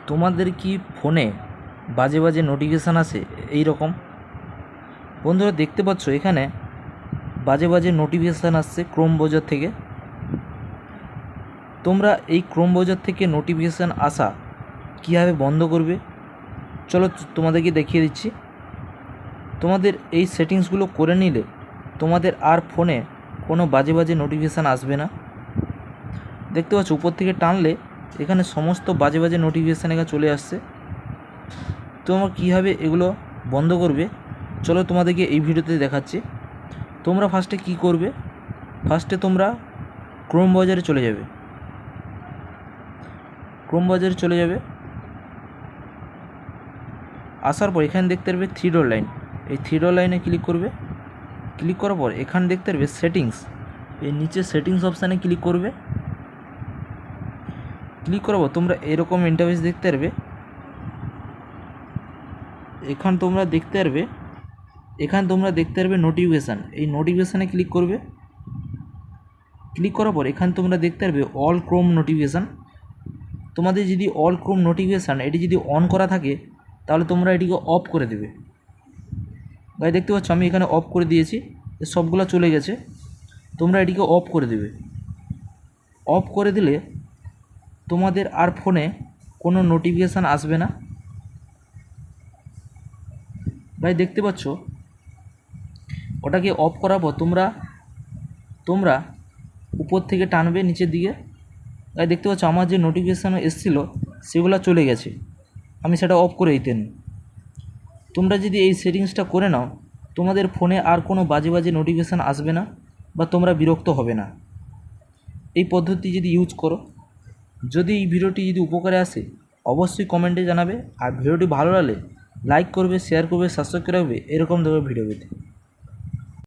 তোমাদের কি ফোনে বাজে বাজে নোটিফিকেশান আসে এই রকম? বন্ধুরা দেখতে পাচ্ছ এখানে বাজে বাজে নোটিফিকেশান আসছে ক্রোম ব্রাউজার থেকে। তোমরা এই ক্রোম ব্রাউজার থেকে নোটিফিকেশান আসা কীভাবে বন্ধ করবে চলো তোমাদেরকে দেখিয়ে দিচ্ছি। তোমাদের এই সেটিংসগুলো করে নিলে তোমাদের আর ফোনে কোনো বাজে বাজে নোটিফিকেশান আসবে না। দেখতে পাচ্ছ উপর থেকে টানলে এখানে সমস্ত বাজে বাজে নোটিফিকেশান এখানে চলে আসছে। তোমরা কীভাবে এগুলো বন্ধ করবে চলো তোমাদেরকে এই ভিডিওতে দেখাচ্ছি। তোমরা ফার্স্টে কি করবে, ফার্স্টে তোমরা ক্রোম ব্রাউজারে চলে যাবে। ক্রোম ব্রাউজারে চলে যাবে, আসার পর এখানে দেখতে পারবে থ্রি ডট লাইন, এই থ্রি ডট লাইনে ক্লিক করবে। ক্লিক করার পর এখানে দেখতে পারবে সেটিংস, এই নিচে সেটিংস অপশানে ক্লিক করবে। ক্লিক করার পর তোমরা এরকম ইন্টারফেস দেখতে পারবে। এখানে তোমরা দেখতে পারবে নোটিফিকেশান, এই নোটিফিকেশানে ক্লিক করবে। ক্লিক করার পর এখানে তোমরা দেখতে পারবে অল ক্রোম নোটিফিকেশান। তোমাদের যদি অল ক্রোম নোটিফিকেশান এটি যদি অন করা থাকে তাহলে তোমরা এটিকে অফ করে দেবে। ভাই দেখতে পাচ্ছ আমি এখানে অফ করে দিয়েছি, সবগুলো চলে গেছে। তোমরা এটিকে অফ করে দেবে। অফ করে দিলে তোমাদের আর ফোনে কোনো নোটিফিকেশান আসবে না। ভাই দেখতে পাচ্ছ ওটাকে অফ করার পর তোমরা উপর থেকে টানবে নিচের দিকে। ভাই দেখতে পাচ্ছ আমার যে নোটিফিকেশান এসেছিলো সেগুলো চলে গেছে, আমি সেটা অফ করে দিতেন। তোমরা যদি এই সেটিংসটা করে নাও তোমাদের ফোনে আর কোনো বাজে বাজে নোটিফিকেশান আসবে না বা তোমরা বিরক্ত হবে না। এই পদ্ধতি যদি ইউজ করো, যদি এই ভিডিওটি যদি উপকারে আসে অবশ্যই কমেন্টে জানাবে। আর ভিডিওটি ভালো লাগলে লাইক করবে, শেয়ার করবে, সাবস্ক্রাইব করে রাখবে এরকম ধরনের ভিডিও পেতে।